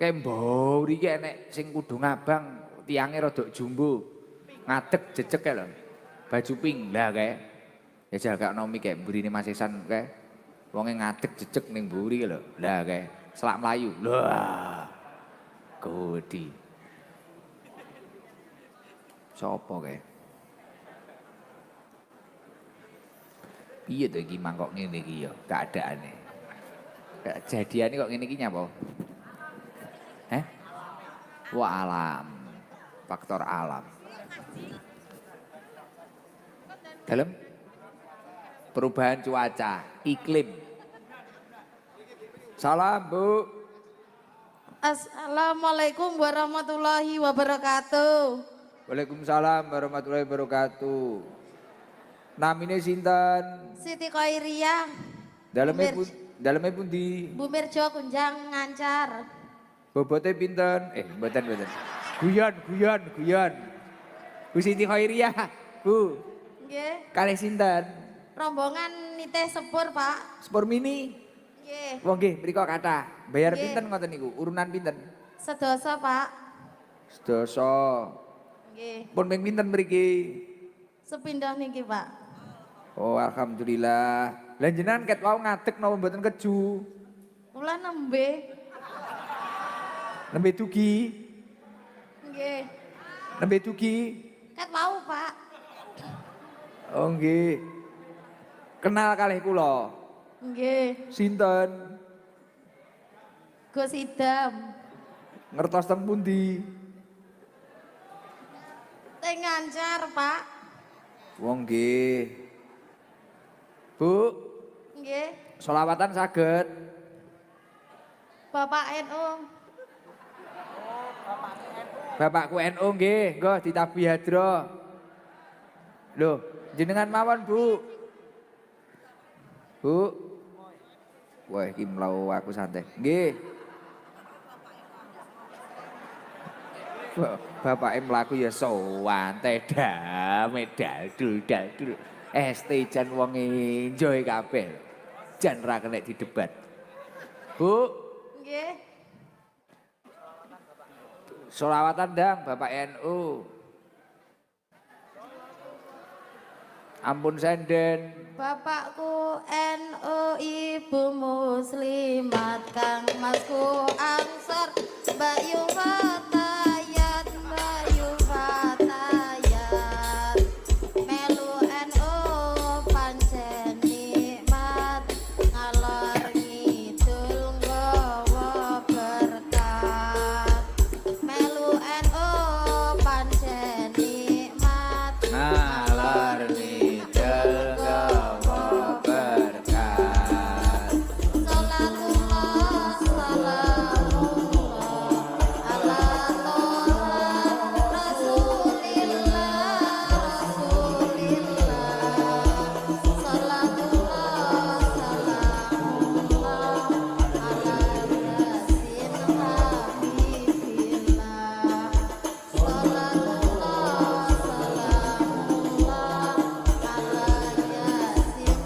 Mburi iki enek sing kudu ngabang, tiange rada jumbo. Ngadeg jejeg kae lho. Baju pink lah kae. Ya jal gak nomi kae mburine Mas Ihsan kae. Wonge ngadeg jejeg ning mburi lho. Lah kae selak melayu. Lah. Godi. Sopo kae? Piye to iki mangkok ngene iki ya keadaane. Jadiane kok ngene iki nyapa? Wah alam, faktor alam. Dalam perubahan cuaca, iklim. Salam Bu. Assalamualaikum warahmatullahi wabarakatuh. Waalaikumsalam warahmatullahi wabarakatuh. Namine sinten? Siti Khairiyah. Daleme pundi? Bu Mirjo Kunjang Ngancar. Bobote pinten? Mboten. Guyon. Bu Siti Khairiyah, Bu. Nggih. Kalih sinten? Rombongan nitih sepur, Pak. Sepur mini. Nggih. Wong nggih mriko kathah. Bayar Nggih. pinten ngoten niku? Urunan pinten? Sedasa, Pak. Sedasa. Nggih. Pun ping pinten mriki? Sepindah niki, Pak. Oh, alhamdulillah. Lah jenengan ket wau ngadeg napa mboten keju? Kula nembe. Nembe dugi. Nggih. Nembe dugi. Kat mau, Pak. Oh nggih. Kenal kalih kula. Nggih. Sinten? Gus Idam. Ngertos teng pundi? Teng Ngancar, Pak. Wong nggih. Bu, Nggih. selawatan saged. Bapak NU. Bapakku NU nggih, nggo ditabi hadro. Loh, jenengan mawon, Bu. Bu. Wah, iki mlayu aku santai. Nggih. Bapak mlaku ya sowan, teda, medal, dul. ST jan wong enjoy kabeh. Jan ra kena didebat. Bu, Nggih. sholawatan dang Bapak NU. Ampun senden. Bapakku NU, ibu muslimat, kang masku Ansor, Bayu Fatayat, melu NU pancen nikmat, ngalor ngidul nggawa berkat. Melu NU pancen nikmat, Ngalor ngidul nggawa berkat. Salatullah, salamullah ala toha Rasulillah, Salatullah, salamullah ala yasin habibillah. Salatullah, salamullah ala yasin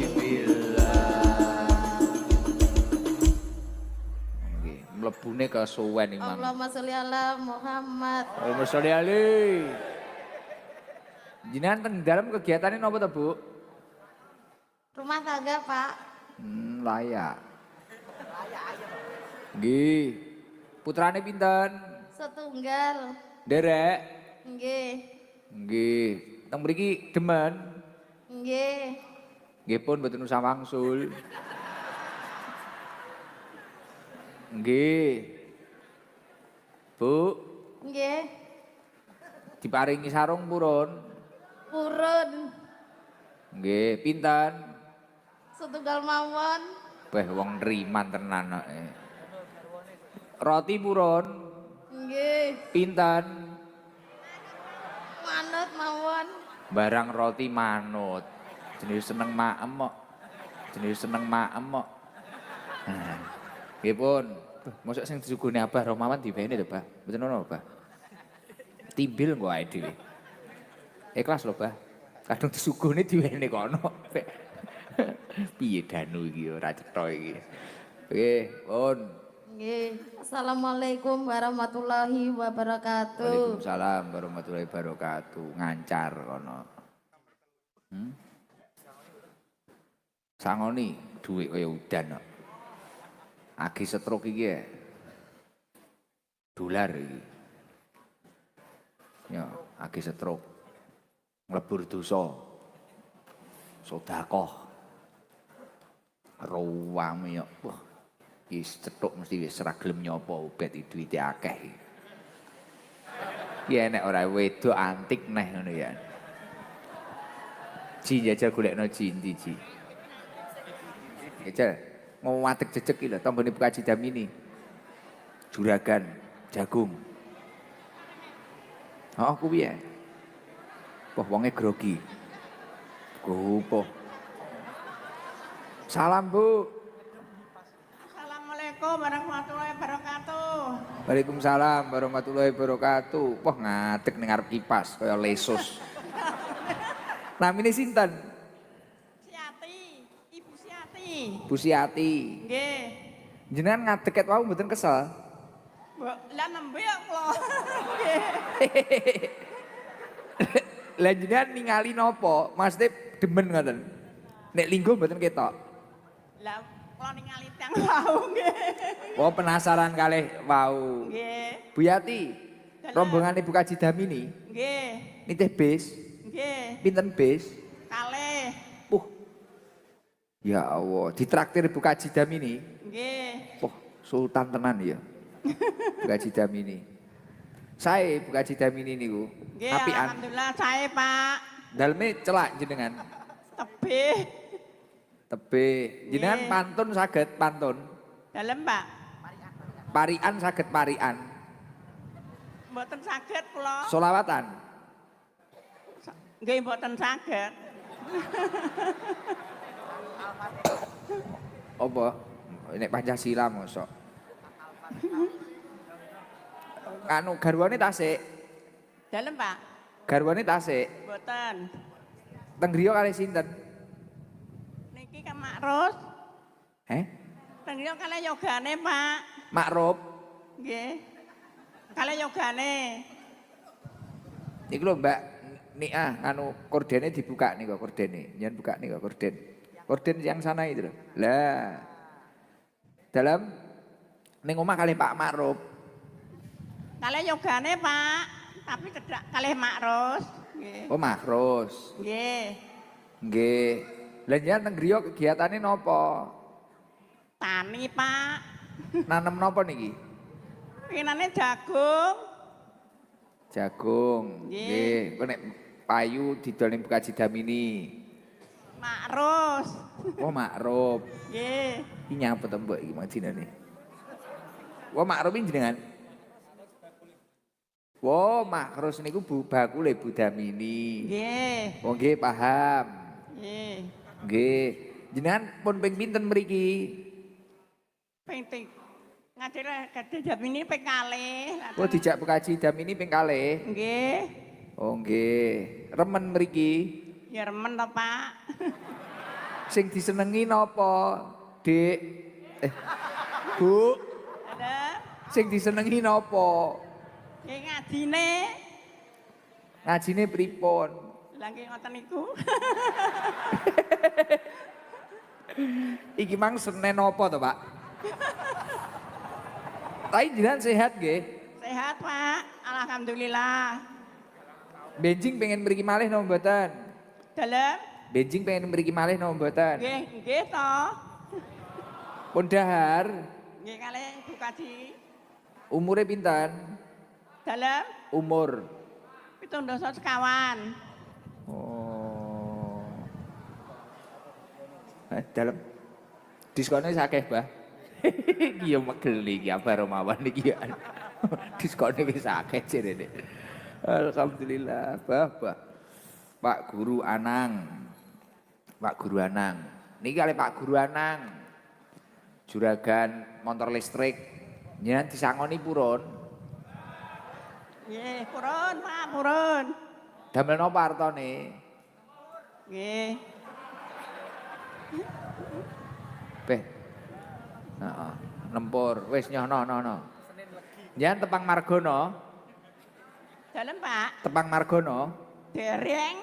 Habibillah. Nggih, mlebune kesuwen Imam. Allahumma sholli ala Muhammad. Allahumma sholli alaihi. Jenengan teng dalam kegiatannya napa to, Bu? Rumah tangga, Pak. Layak. Nggih. Putrane pinten? Setunggal. Derek. Nggih. Nggih. Teng mriki demen. Nggih. Nggih pun mboten usah wangsul. Nggih. Bu, Nggih. diparingi sarung purun. Purun. Nggih, pinten? Setunggal mawon. Weh wong nriman tenan kok. Roti purun. Nggih. Pinten? Manut mawon. Barang roti manut. Jenis seneng maem kok. Nah, nggih pun. Mosok sing disuguni Abah Romawan dibene lho, Bah. Mboten ono, Bah. Timbil engko ae dhewe. Ikhlas lho, Bah. Kadung disuguni diwene kono. Piye danu iki ora cetha iki. Nggih, pun. Nggih. Assalamualaikum warahmatullahi wabarakatuh. Waalaikumsalam warahmatullahi wabarakatuh. Ngancar kono. Sangoni dhuwit kaya udan kok. Agi stroke iki ya. Dolar iki. Ya, agi stroke. Nglebur dosa. Sedekah. Ruwame yo. Wah. Wis cetuk mesti wis ora gelem nyopo obat duwite akeh. Ya nek ora wedok antik neh ngono ya. Ji jajal golekno ji ndi ji. Jajal mau watek jejeg iki lho tanggane buka Cidamini. Juragan jagung. Oh kuwi ya. Poh wonge grogi. Gopo. Salam Bu. Assalamualaikum warahmatullahi wabarakatuh. Waalaikumsalam warahmatullahi wabarakatuh. Wah ngadeg ning ngarep kipas kaya lesus. Namine sinten? Siati, Ibu Siati. Bu Siati. Nggih. Jenengan ngadeg ket wau mboten kesel. Mbok lah nembe kula. Nggih. Lah jenengan ningali napa? Maksudnya demen ngoten. Nek linggo mboten ketok. Lah kula ningali tiyang wau nggih. Oh penasaran kalih wau. Nggih. Bu Yati, rombongan Ibu Kaji Damini Nggih. nitih bis. Nggih. Pinten bis? Kalih. Ya Allah, ditraktir Ibu Kaji Damini. Nggih. Sultan tenan ya. Bu Kaji Damini. Saya Bu Kaji Damini niku. Nggih, Apian. alhamdulillah sae, Pak. Daleme celak jenengan. Tebih. Tebe. Jenengan Nggih. pantun saged pantun. Dalem, Pak. Parian saged parian. Mboten saged kula. Solawatan. Nggih, mboten saged. Apa? Nek Pancasila mosok. Anu garwane tasik. Dalem, Pak. Garwane tasik. Mboten. Teng griya kalih sinten? Niki kan Makrus. Heh? Tengyo kalih yogane, Pak. Makrub. Nggih. Kalih yogane. Iku lho Mbak Nia anu kordene dibuka nih kok kordene. Jangan buka nih kok korden. Korden yang sana itu loh. Lah. Dalam ning omah kalih Pak Makrub. Kalih yogane, Pak. Tapi cedak kalih Makrus. Nggih. Oh Makrus. Nggih. Nggih. Lah njenengan teng griya kegiatane napa? Tani, Pak. Nanem napa niki? Pinane jagung. Jagung. Nggih. Nggih. Kok nek payu didol ning Bukaji Damini. Makrus. Oh Makrub. Nggih. Iki nyapa to mbok iki madinane. Wah Makrub iki jenengan. Wah Makrus niku Bu bakule Bu Damini. Nggih. Oh nggih paham. Nggih. Nggih. Jenengan pun ping pinten mriki? Penting. Ngajar kadhe jam ini ping kalih. Oh dijak Bukaji Damini ping kalih. Nggih. Oh nggih. Remen mriki. Ya remen to, Pak. Sing disenengi napa, Dik? Bu, Ada. sing disenengi napa? Nggih ngajine. Ngajine pripun? Lah nggih ngoten niku. Iki mang Senin apa to, Pak? Tapi jenengan sehat nggih? Sehat, Pak. Alhamdulillah. Benjing pengen mriki malih napa mboten? Dalem. Benjing pengen mriki malih napa mboten? Nggih, nggih to. Pun dahar, Nggih kalih Bu Kaji. umure pinten? Dalem Umur. 17 sekawan. Oh. Dalam diskonnya sakeh, Bah. Iya megel iki apa Romawan iki ya. Diskonnya wis akeh jarene. Alhamdulillah, Bah. Pak Guru Anang. Pak Guru Anang. Niki kali Pak Guru Anang. Juragan motor listrik. Nyen disangoni purun. Nggih, purun, Pak, purun. Damel napa artone? Nggih. Beh. Heeh. Nempur. Wis nyono. Jangan Tepang Margono. Dalem, Pak. Tepang Margono. Dereng.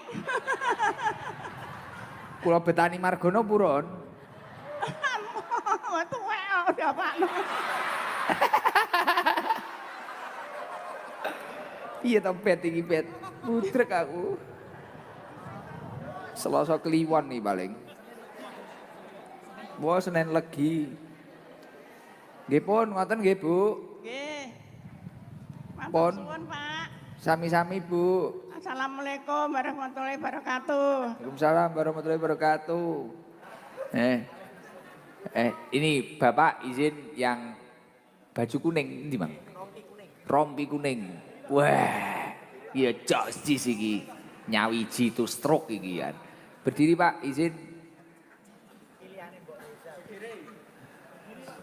Kula betani Margono purun. Tuwek udah Pak. Iya to pet iki pet. Budrek aku. Selasa Kliwon nih paling. Wah Senin Legi. Nggih pun ngoten nggih Bu. Nggih. Pun. Matur suwun, Pak. Sami-sami Bu. Assalamualaikum warahmatullahi wabarakatuh. Waalaikumsalam warahmatullahi wabarakatuh. Ini Bapak izin yang baju kuning ini Bang. Rompi kuning. Wah, iya justice iki. Nyawiji itu stroke iki ya. Berdiri Pak, izin.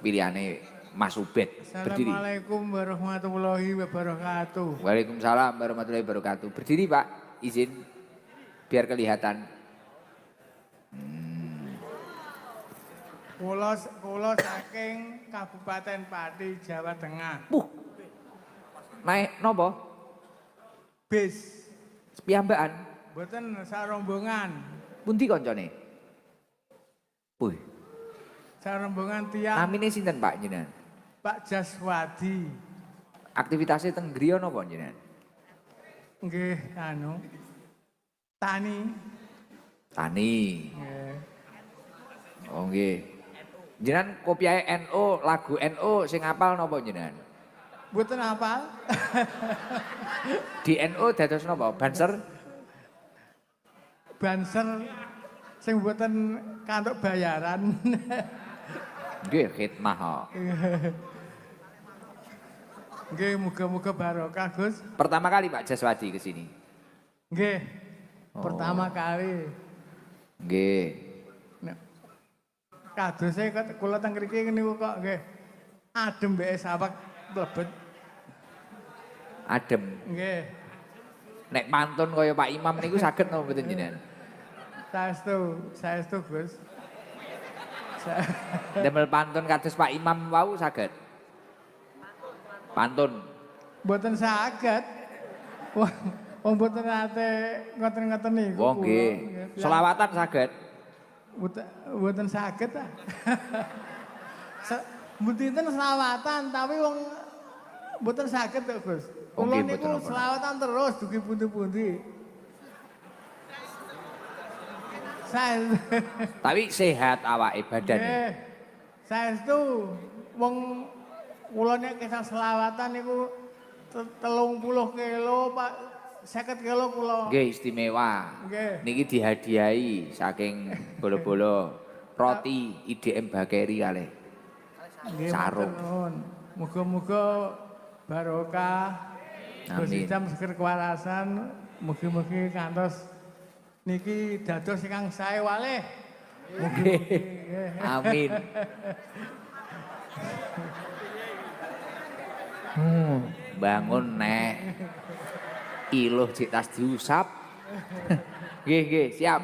Pilihane Mas Ubed. Berdiri. Assalamualaikum warahmatullahi wabarakatuh. Waalaikumsalam warahmatullahi wabarakatuh. Berdiri Pak, izin. Biar kelihatan. Kula saking Kabupaten Pati, Jawa Tengah. Naik nopo? Bis, Piyambakan. mboten sarombongan. Pundi koncone? Puh, Sarombongan tiang namine sinten Pak jenengan? Pak Jaswadi. Aktivitasnya teng griya napa jenengan? Nggih, tani. Tani. Nggih. Oh nggih. Jenengan kopiahe NU, lagu NU sing apal napa jenengan? Mboten hafal. Di NU dados napa? Banser? Banser sing mboten kantuk bayaran. Nggih, khidmah kok. Nggih, muga-muga barokah, Gus. Pertama kali Pak Jaswadi ke sini. Nggih. Oh. Pertama kali. Nggih. Nek kadose kula teng mriki niku kok nggih adem mbek sawak mlebet. Adem. Nggih. Nek pantun kaya Pak Imam niku saged napa mboten jenengan? Saestu Gus. Damel pantun kados Pak Imam wau saged. Pantun. Mboten saged. Wong mboten nate ngoten-ngoten niku. Wong nggih. Selawatan saged. Mboten saged ah. Mboten selawatan tapi wong mboten saged kok Gus. Oh, Kula nggih, niku mboten apa-apa. selawatan terus dugi pundi-pundi. Tapi sehat awake badan. Nggih. Saestu wong kula nek kisah selawatan niku 30 kilo Pak 50 kilo kula. Nggih istimewa. Nggih. Niki dihadiahi saking bolo-bolo roti IDM Bakeri kalih. Nggih, Sarung. matur nuwun. Muga-muga barokah. Gus Amin. Ijam seger kewarasan, mugi-mugi kantos niki dados ingkang sae walih. Mugi-mugi. nggih. Amin. Bangun nek. Iluh cik tas diusap. Nggih, siap.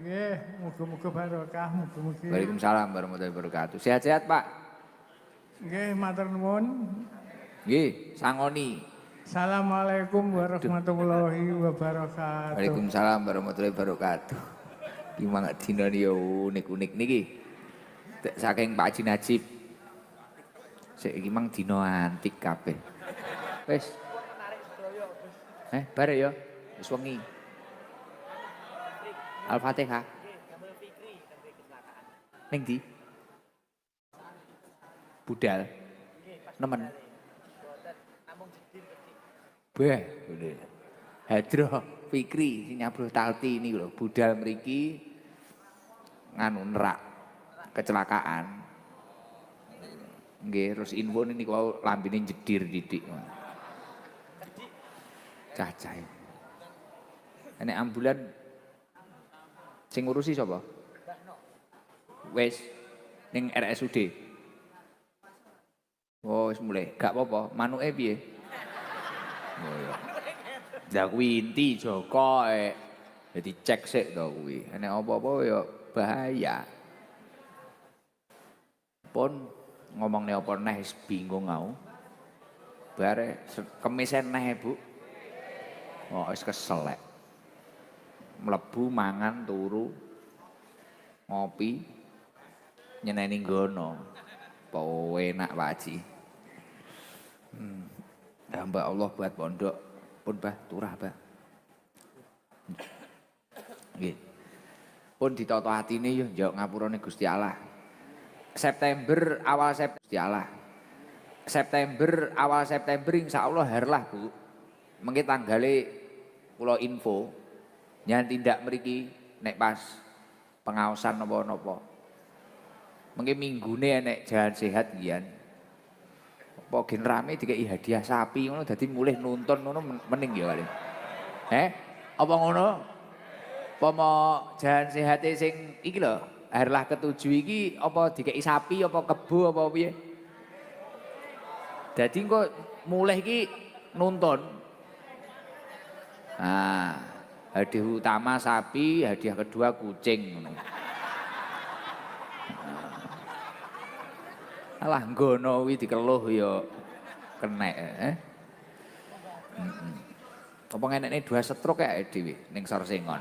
Nggih, muga-muga barokah, mugi-mugi. Waalaikumsalam warahmatullahi wabarakatuh. Sehat-sehat, Pak. Nggih, matur nuwun. Nggih, sangoni. Assalamualaikum warahmatullahi wabarakatuh. Waalaikumsalam warahmatullahi wabarakatuh. Iki mangga dina yo unik-unik niki. Saking Pak Haji Najib. Sik iki mang dina antik kabeh. Wis. Bare ya. Wis wengi. Al-Fatihah. Ning ndi? Budal. Nemen. Beh, Hadro Fikri sing nyabruh Talti ini lho, budal mriki nganu nerak kecelakaan. Nggih, terus info niku wau lambene jedir didik. Cacah. Enek ambulan sing ngurusi sapa? Wis ning RSUD. Oh, wis mulai. Gak apa-apa, manuke piye? Oh iya. Lah kuwi inti Joko Jadi cek sik to kuwi. Nek apa-apa ya bahaya. Pun Ngomongne apa neh wis bingung aku. Bare kemise neh, Bu. Oh, wis keselek. Mlebu mangan turu ngopi nyeneni nggono. Apa enak Pak Haji. Hamba Allah buat pondok pun Bah turah Bah. Nggih. Pun ditata atine yo njawab ngapurane Gusti Allah. September awal September Gusti Allah. September awal September insyaallah herlah Bu. Mengki tanggale kula info nyan tindak mriki nek pas pengaosan napa-napa. Mengki minggune nek jalan sehat ngian. Apa gen rame dikei hadiah sapi ngono dadi mulih nuntun ngono mending ya kali. Apa ngono? Apa mau jalan sehat sing iki lho, herlah ketujuh iki apa dikei sapi apa kebo apa piye? Dadi engko mulih iki nuntun. Nah, hadiah utama sapi, hadiah kedua kucing ngono. Alah nggono kuwi dikeluh ya kenek Apa ngenekne dua stroke ya dhewe ning Sorsengon.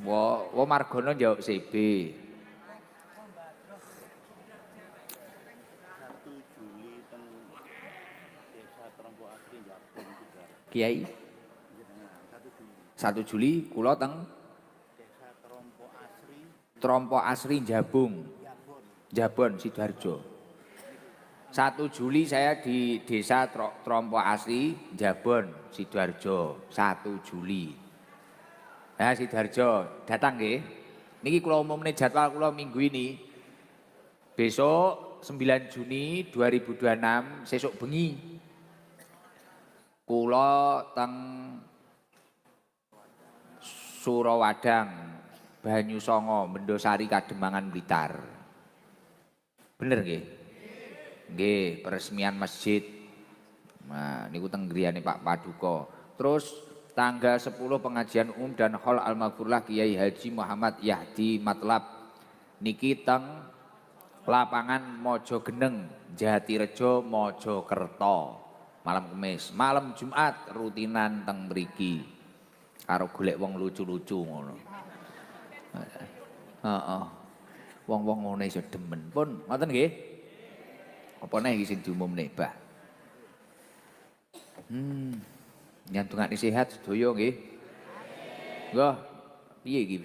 Wo Margono njawab CB. 1 Juli teng Desa Trompo Asri Jabon juga. Kiai 1 Juli kula teng Desa Trompo Asri Trompo Asri Jabung. Jabon Sidoarjo. 1 Juli saya di Desa Trompo Asri Jabon Sidoarjo. 1 Juli. Nah, Sidoarjo datang nggih. Niki kula umumne jadwal kula minggu ini. Besok 9 Juni 2026 sesuk bengi. Kula teng Surawadang, Banyusanga, Mendosari, Kademangan, Blitar. Bener nggih? Nggih, peresmian masjid. Nah, niku teng griyane Pak Paduka. Terus tanggal 10 pengajian umum dan hall Al-Maghfurlah Kiai Haji Muhammad Yahdi Matlab. Niki teng lapangan Mojogeneng, Jatirejo, Mojokerto. Malam Kamis, malam Jumat rutinan teng mriki. Karo golek wong lucu-lucu ngono. Heeh. Wong-wong ngene iso demen. Pun ngoten nggih. Apa neh iki sing diumumne, Bah? Nyantungane sehat sedaya nggih. Nggih. Piye iki?